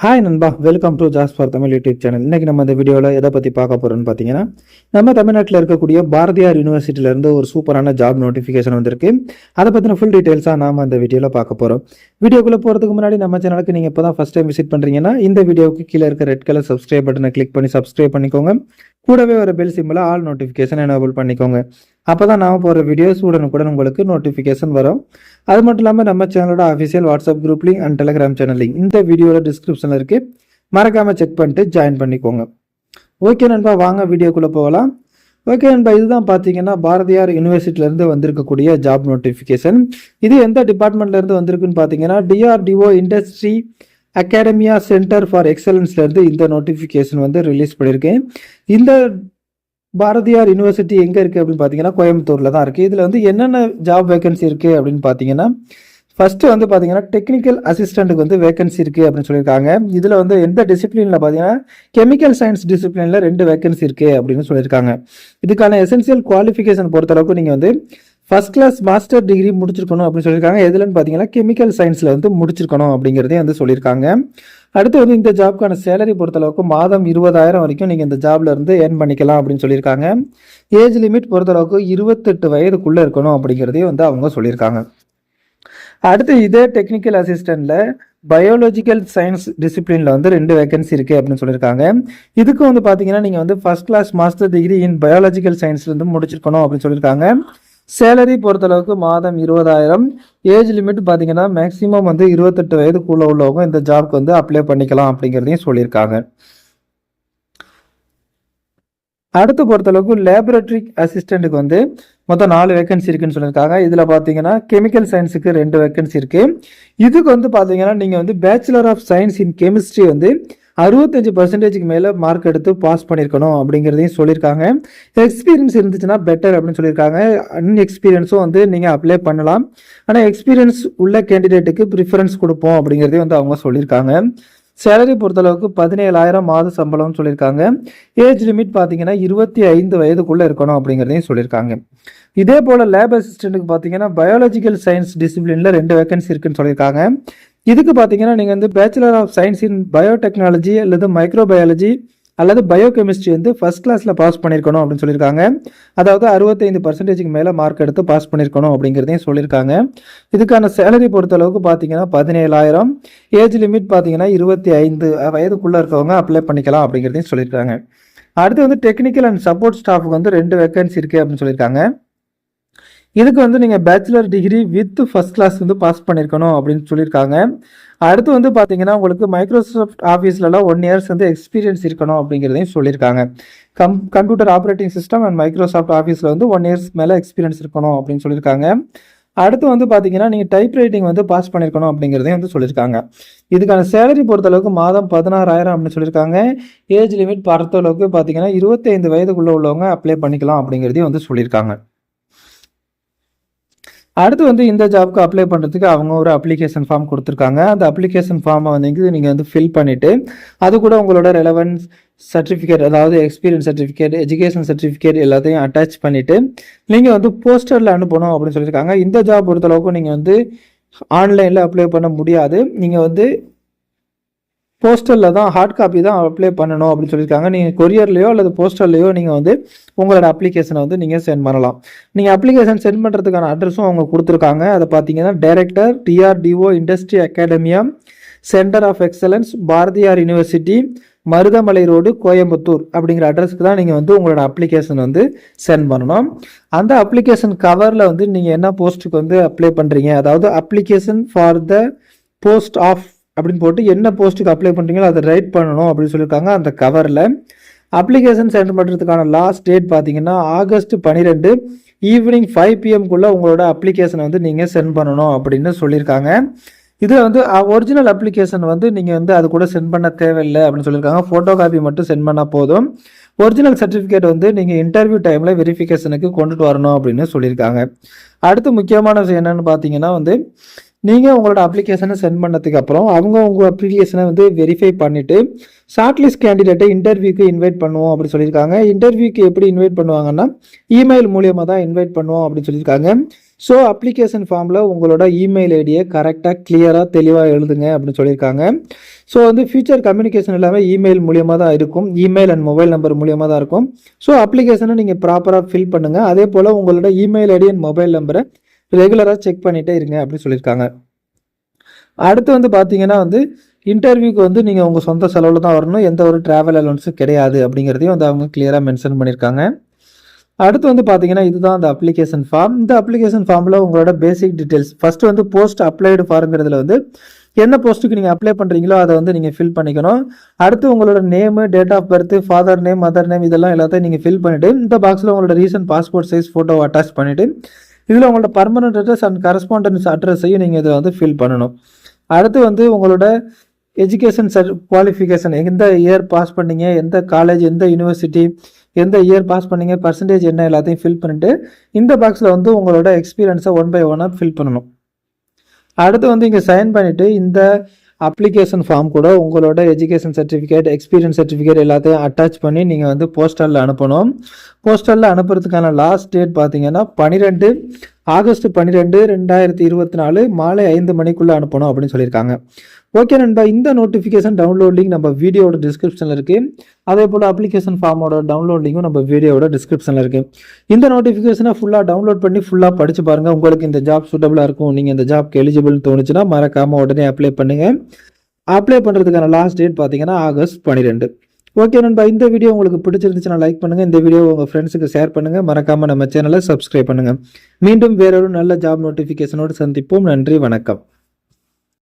Hi நண்பா, welcome to Jazz for Tamil YouTube channel. இன்னைக்கு நம்ம இந்த வீடியோவில் எதை பற்றி பார்க்க போகிறோம்னு பார்த்தீங்கன்னா, நம்ம தமிழ்நாட்டில் இருக்கக்கூடிய பாரதியார் யூனிவர்சிட்டியிலேருந்து ஒரு சூப்பரான ஜாப் நோட்டிஃபிகேஷன் வந்திருக்கு. அதை பற்றின ஃபுல் டீட்டெயில்ஸாக நாம் அந்த வீடியோவில் பார்க்க போகிறோம். வீடியோக்குள்ளே போகிறதுக்கு முன்னாடி நம்ம சேனலுக்கு நீங்கள் இப்போ தான் ஃபஸ்ட் டைம் விசிட் பண்ணுறீங்கன்னா இந்த வீடியோவுக்கு கீழே இருக்க ரெட் கலர் சப்ஸ்கிரைப் பட்டனை கிளிக் பண்ணி சப்ஸ்கிரைப் பண்ணிக்கோங்க. கூடவே ஒரு பெல் சிம்பிளை ஆல் நோட்டிஃபிகேஷன் எனேபிள் பண்ணிக்கோங்க. அப்போ தான் நாம் போகிற வீடியோஸ் உடனுக்குடன் உங்களுக்கு நோட்டிஃபிகேஷன் வரும். அது மட்டும் இல்லாமல் நம்ம சேனலோட official WhatsApp group link and Telegram channel link இந்த வீடியோட டிஸ்கிரிப்ஷனில் இருக்குது. மறக்காமல் செக் பண்ணிட்டு ஜாயின் பண்ணிக்கோங்க. ஓகே நண்பா, வாங்க வீடியோக்குள்ளே போகலாம். ஓகே நண்பா, இதுதான் பார்த்தீங்கன்னா பாரதியார் யூனிவர்சிட்டியிலேருந்து வந்திருக்கக்கூடிய ஜாப் நோட்டிஃபிகேஷன். இது எந்த டிபார்ட்மெண்ட்லேருந்து வந்திருக்குன்னு பார்த்தீங்கன்னா DRDO industry academia centre for எக்ஸலன்ஸ்லேருந்து இந்த நோட்டிஃபிகேஷன் வந்து ரிலீஸ் பண்ணியிருக்கேன். இந்த பாரதியார் யூனிவர்சிட்டி எங்கே இருக்குது அப்படின்னு பார்த்தீங்கன்னா கோயம்புத்தூரில் தான் இருக்குது. இதில் வந்து என்னென்ன ஜாப் வேகன்சி இருக்குது அப்படின்னு பார்த்தீங்கன்னா, ஃபஸ்ட்டு வந்து பார்த்தீங்கன்னா டெக்னிக்கல் அசிஸ்டண்ட்டுக்கு வந்து வேகன்சி இருக்குது அப்படின்னு சொல்லியிருக்காங்க. இதில் வந்து எந்த டிசிப்ளினில் பார்த்தீங்கன்னா கெமிக்கல் சயின்ஸ் டிசிப்ளினில் 2 வேகன்சி இருக்குது அப்படின்னு சொல்லியிருக்காங்க. இதுக்கான எசென்சியல் குவாலிஃபிகேஷன் பொறுத்தளவுக்கு நீங்கள் வந்து ஃபர்ஸ்ட் கிளாஸ் மாஸ்டர் டிகிரி முடிச்சிருக்கணும் அப்படின்னு சொல்லியிருக்காங்க. எதுலன்னு பார்த்தீங்கன்னா கெமிக்கல் சயின்ஸில் வந்து முடிச்சிருக்கணும் அப்படிங்கிறதே வந்து சொல்லியிருக்காங்க. அடுத்து வந்து இந்த ஜாப்க்கான சேலரி பொறுத்தளவுக்கு மாதம் 20,000 வரைக்கும் நீங்கள் இந்த ஜாப்ல இருந்து ஏர்ன் பண்ணிக்கலாம் அப்படின்னு சொல்லியிருக்காங்க. ஏஜ் லிமிட் பொறுத்தளவுக்கு 28 வயதுக்குள்ளே இருக்கணும் அப்படிங்கிறதையும் வந்து அவங்க சொல்லியிருக்காங்க. அடுத்து இதே டெக்னிக்கல் அசிஸ்டண்ட்ல பயாலஜிக்கல் சயின்ஸ் டிசிப்ளின்ல வந்து 2 வேகன்சி இருக்கு அப்படின்னு சொல்லியிருக்காங்க. இதுக்கு வந்து பார்த்தீங்கன்னா நீங்கள் வந்து first class master degree in biological சயின்ஸ்ல இருந்து முடிச்சிருக்கணும் அப்படின்னு சொல்லியிருக்காங்க. சேலரி பொறுத்தளவுக்கு மாதம் 20,000. ஏஜ் லிமிட் பார்த்தீங்கன்னா மேக்ஸிமம் வந்து 28 வயதுக்குள்ள உள்ளவங்க இந்த ஜாப்க்கு வந்து அப்ளை பண்ணிக்கலாம் அப்படிங்கிறதையும் சொல்லியிருக்காங்க. அடுத்து பொறுத்தளவுக்கு லேபரேட்டரி அசிஸ்டண்ட்டுக்கு வந்து மொத்தம் 4 வேகன்சி இருக்குன்னு சொல்லியிருக்காங்க. இதில் பார்த்தீங்கன்னா கெமிக்கல் சயின்ஸுக்கு 2 வேகன்சி இருக்கு. இதுக்கு வந்து பார்த்தீங்கன்னா நீங்கள் வந்து bachelor of science in chemistry வந்து 65% மேலே மார்க் எடுத்து பாஸ் பண்ணியிருக்கணும் அப்படிங்கிறதையும் சொல்லியிருக்காங்க. எக்ஸ்பீரியன்ஸ் இருந்துச்சுன்னா பெட்டர் அப்படின்னு சொல்லியிருக்காங்க. அன்எக்ஸ்பீரியன்ஸும் வந்து நீங்கள் அப்ளை பண்ணலாம். ஆனால் எக்ஸ்பீரியன்ஸ் உள்ள கேண்டிடேட்டுக்கு ப்ரிஃபரன்ஸ் கொடுப்போம் அப்படிங்கிறதையும் வந்து அவங்க சொல்லியிருக்காங்க. சேலரி பொறுத்தளவுக்கு 17,000 மாத சம்பளம்னு சொல்லியிருக்காங்க. ஏஜ் லிமிட் பார்த்தீங்கன்னா 25 வயதுக்குள்ளே இருக்கணும் அப்படிங்கிறதையும் சொல்லியிருக்காங்க. இதே போல் லேப் அசிஸ்டண்ட்டுக்கு பார்த்தீங்கன்னா பயாலஜிக்கல் சயின்ஸ் டிசிப்ளினில் 2 வேகன்சி இருக்குன்னு சொல்லியிருக்காங்க. இதுக்கு பார்த்தீங்கன்னா நீங்கள் வந்து bachelor of science in biotechnology அல்லது மைக்ரோபயாலஜி அல்லது பயோகெமிஸ்ட்ரி வந்து ஃபர்ஸ்ட் கிளாஸில் பாஸ் பண்ணியிருக்கணும் அப்படின்னு சொல்லியிருக்காங்க. அதாவது 65% மேலே மார்க் எடுத்து பாஸ் பண்ணியிருக்கணும் அப்படிங்கிறதையும் சொல்லியிருக்காங்க. இதுக்கான சேலரி பொறுத்தளவுக்கு பார்த்தீங்கன்னா 17,000. ஏஜ் லிமிட் பார்த்தீங்கன்னா 25 வயதுக்குள்ளே இருக்கவங்க அப்ளை பண்ணிக்கலாம் அப்படிங்கிறதையும் சொல்லியிருக்காங்க. அடுத்து வந்து டெக்னிக்கல் அண்ட் சப்போர்ட் ஸ்டாஃபுக்கு வந்து 2 வேகன்சி இருக்குது அப்படின்னு சொல்லியிருக்காங்க. இதுக்கு வந்து நீங்கள் bachelor degree with first class வந்து பாஸ் பண்ணியிருக்கணும் அப்படின்னு சொல்லியிருக்காங்க. அடுத்து வந்து பார்த்தீங்கன்னா உங்களுக்கு மைக்ரோசாஃப்ட் ஆஃபீஸ்லலாம் 1 இயர்ஸ் வந்து எக்ஸ்பீரியன்ஸ் இருக்கணும் அப்படிங்கிறதையும் சொல்லியிருக்காங்க. Computer operating system and Microsoft ஆஃபீஸில் வந்து 1 இயர்ஸ் மேலே எக்ஸ்பீரியன்ஸ் இருக்கணும் அப்படின்னு சொல்லியிருக்காங்க. அடுத்து வந்து பார்த்தீங்கன்னா நீங்கள் டைப் ரைட்டிங் வந்து பாஸ் பண்ணியிருக்கணும் அப்படிங்கிறதையும் வந்து சொல்லியிருக்காங்க. இதுக்கான சேலரி பொறுத்தளவுக்கு மாதம் 16,000 அப்படின்னு சொல்லியிருக்காங்க. ஏஜ் லிமிட் பொறுத்தளவுக்கு பார்த்தீங்கன்னா 25 வயதுக்குள்ளே உள்ளவங்க அப்ளை பண்ணிக்கலாம் அப்படிங்கிறதையும் வந்து சொல்லியிருக்காங்க. அடுத்து வந்து இந்த ஜாப்க்கு அப்ளை பண்ணுறதுக்கு அவங்க ஒரு அப்ளிகேஷன் ஃபார்ம் கொடுத்துருக்காங்க. அந்த அப்ளிகேஷன் ஃபார்மை வந்து நீங்கள் வந்து ஃபில் பண்ணிவிட்டு அது கூட உங்களோட ரெலவன்ஸ் சர்டிஃபிகேட், அதாவது எக்ஸ்பீரியன்ஸ் சர்டிஃபிகேட், எஜுகேஷன் சர்டிஃபிகேட் எல்லாத்தையும் அட்டாச் பண்ணிவிட்டு நீங்கள் வந்து போஸ்டரில் அனுப்பணும் அப்படின்னு சொல்லியிருக்காங்க. இந்த ஜாப் பொறுத்தளவுக்கு நீங்கள் வந்து ஆன்லைனில் அப்ளை பண்ண முடியாது. நீங்கள் வந்து போஸ்டரில் தான் ஹார்ட் காப்பி தான் அப்ளை பண்ணணும் அப்படின்னு சொல்லியிருக்காங்க. நீங்கள் கொரியர்லையோ அல்லது போஸ்டர்லையோ நீங்கள் வந்து உங்களோட அப்ளிகேஷனை வந்து நீங்கள் சென்ட் பண்ணலாம். நீங்கள் அப்ளிகேஷன் சென்ட் பண்ணுறதுக்கான அட்ரஸும் அவங்க கொடுத்துருக்காங்க. அதை பார்த்தீங்கன்னா director DRDO industry academia centre of excellence Bharathiar university Marudhamalai road Coimbatore அப்படிங்கிற அட்ரஸ்க்கு தான் நீங்கள் வந்து உங்களோட அப்ளிகேஷன் வந்து சென்ட் பண்ணணும். அந்த அப்ளிகேஷன் கவரில் வந்து நீங்கள் என்ன போஸ்ட்டுக்கு வந்து அப்ளை பண்ணுறீங்க, அதாவது application for the post of அப்படின்னு போட்டு என்ன போஸ்ட்டுக்கு அப்ளை பண்ணுறீங்களோ அதை ரைட் பண்ணணும் அப்படின்னு சொல்லியிருக்காங்க. அந்த கவரில் அப்ளிகேஷன் சென்ட் பண்ணுறதுக்கான லாஸ்ட் டேட் பார்த்தீங்கன்னா ஆகஸ்ட் 12 ஈவினிங் 5 PM உங்களோட அப்ளிகேஷனை வந்து நீங்கள் சென்ட் பண்ணணும் அப்படின்னு சொல்லியிருக்காங்க. இதில் வந்து ஒரிஜினல் அப்ளிகேஷன் வந்து நீங்கள் வந்து அது கூட சென்ட் பண்ண தேவையில்லை அப்படின்னு சொல்லியிருக்காங்க. ஃபோட்டோ காப்பி மட்டும் சென்ட் பண்ணால் போதும். ஒரிஜினல் சர்டிஃபிகேட் வந்து நீங்கள் இன்டர்வியூ டைமில் வெரிஃபிகேஷனுக்கு கொண்டுட்டு வரணும் அப்படின்னு சொல்லியிருக்காங்க. அடுத்து முக்கியமான விஷயம் என்னென்னு பார்த்தீங்கன்னா வந்து நீங்கள் உங்களோட அப்ளிகேஷனை சென்ட் பண்ணதுக்கு அப்புறம் அவங்க உங்கள் அப்ளிகேஷனை வந்து வெரிஃபை பண்ணிவிட்டு ஷார்ட் லிஸ்ட் கேண்டிடேட்டை இன்டர்வியூக்கு இன்வைட் பண்ணுவோம் அப்படின்னு சொல்லியிருக்காங்க. இன்டர்வியூக்கு எப்படி இன்வைட் பண்ணுவாங்கன்னா இமெயில் மூலியமாக தான் இன்வைட் பண்ணுவோம் அப்படின்னு சொல்லியிருக்காங்க. ஸோ அப்ளிகேஷன் ஃபார்மில் உங்களோட இமெயில் ஐடியை கரெக்டாக கிளியராக தெளிவாக எழுதுங்க அப்படின்னு சொல்லியிருக்காங்க. ஸோ ஃபியூச்சர் கம்யூனிகேஷன் எல்லாமே இமெயில் மூலியமாக தான் இருக்கும், இமெயில் அண்ட் மொபைல் நம்பர் மூலியமாக தான் இருக்கும். ஸோ அப்ளிகேஷனை நீங்கள் ப்ராப்பராக ஃபில் பண்ணுங்கள். அதே போல் உங்களோட இமெயில் ஐடி அண்ட் மொபைல் நம்பரை ரெகுலராக செக் பண்ணிகிட்டே இருங்க அப்படின்னு சொல்லியிருக்காங்க. அடுத்து பார்த்தீங்கன்னா இன்டர்வியூக்கு நீங்கள் உங்கள் சொந்த செலவில் தான் வரணும், எந்த ஒரு ட்ராவல் அலவன்ஸும் கிடையாது அப்படிங்கிறதையும் அவங்க கிளியராக மென்ஷன் பண்ணியிருக்காங்க. அடுத்து பார்த்தீங்கன்னா இதுதான் அந்த அப்ளிகேஷன் ஃபார்ம். இந்த அப்ளிகேஷன் ஃபார்மில் உங்களோட basic details first post applied ஃபார்ங்கிறதுல என்ன போஸ்ட்டுக்கு நீங்கள் அப்ளை பண்ணுறீங்களோ அதை நீங்கள் ஃபில் பண்ணிக்கணும். அடுத்து உங்களோட name, date of birth, father name, mother name இதெல்லாம் எல்லாத்தையும் நீங்கள் ஃபில் பண்ணிவிட்டு இந்த பாக்ஸில் உங்களோட recent passport size photo attach பண்ணிவிட்டு இதில் உங்களோட பர்மனன்ட் அட்ரஸ் அண்ட் கரஸ்பாண்டன்ஸ் அட்ரஸையும் நீங்கள் இதை ஃபில் பண்ணணும். அடுத்து உங்களோட எஜுகேஷன் குவாலிஃபிகேஷன், எந்த இயர் பாஸ் பண்ணீங்க, எந்த காலேஜ், எந்த யூனிவர்சிட்டி, எந்த இயர் பாஸ் பண்ணீங்க, பர்சன்டேஜ் என்ன எல்லாத்தையும் ஃபில் பண்ணிவிட்டு இந்த பாக்ஸில் உங்களோட எக்ஸ்பீரியன்ஸை 1 by 1 ஃபில் பண்ணணும். அடுத்து இங்கே சைன் பண்ணிவிட்டு இந்த அப்ளிகேஷன் ஃபார்ம் கூட உங்களோட எஜுகேஷன் சர்டிஃபிகேட், எக்ஸ்பீரியன்ஸ் சர்டிஃபிகேட் எல்லாத்தையும் அட்டாச் பண்ணி நீங்கள் போஸ்டலில் அனுப்பணும். போஸ்டலில் அனுப்புறதுக்கான லாஸ்ட் டேட் பார்த்தீங்கன்னா ஆகஸ்ட் 12, 2024 மாலை 5 மணிக்குள்ளே அனுப்பணும் அப்படின்னு சொல்லியிருக்காங்க. ஓகே நண்பா, இந்த நோட்டிஃபிகேஷன் டவுன்லோட் லிங்க் நம்ம வீடியோட டிஸ்கிரிப்ஷனில் இருக்குது. அதே போல் அப்ளிகேஷன் ஃபார்மோட டவுன்லோட் லிங்கும் நம்ம வீடியோட டிஸ்கிரிப்ஷனில் இருக்குது. இந்த நோட்டிஃபிகேஷனை ஃபுல்லாக டவுன்லோட் பண்ணி ஃபுல்லாக படித்து பாருங்கள். உங்களுக்கு இந்த ஜாப் சூட்டபுளாக இருக்கும், நீங்கள் இந்த ஜாப்க்கு எலிஜிபிள் தோணுச்சுன்னா மறக்காமல் உடனே அப்ளை பண்ணுங்கள். அப்ளை பண்ணுறதுக்கான லாஸ்ட் டேட் பார்த்தீங்கன்னா ஆகஸ்ட் 12. ஓகே நண்பா, இந்த வீடியோ உங்களுக்கு பிடிச்சிருந்துச்சுன்னா லைக் பண்ணுங்கள், இந்த வீடியோ உங்கள் ஃப்ரெண்ட்ஸுக்கு ஷேர் பண்ணுங்கள், மறக்காமல் நம்ம சேனலை சப்ஸ்கிரைப் பண்ணுங்கள். மீண்டும் வேறொரு நல்ல ஜாப் நோட்டிஃபிகேஷனோடு சந்திப்போம். நன்றி, வணக்கம்.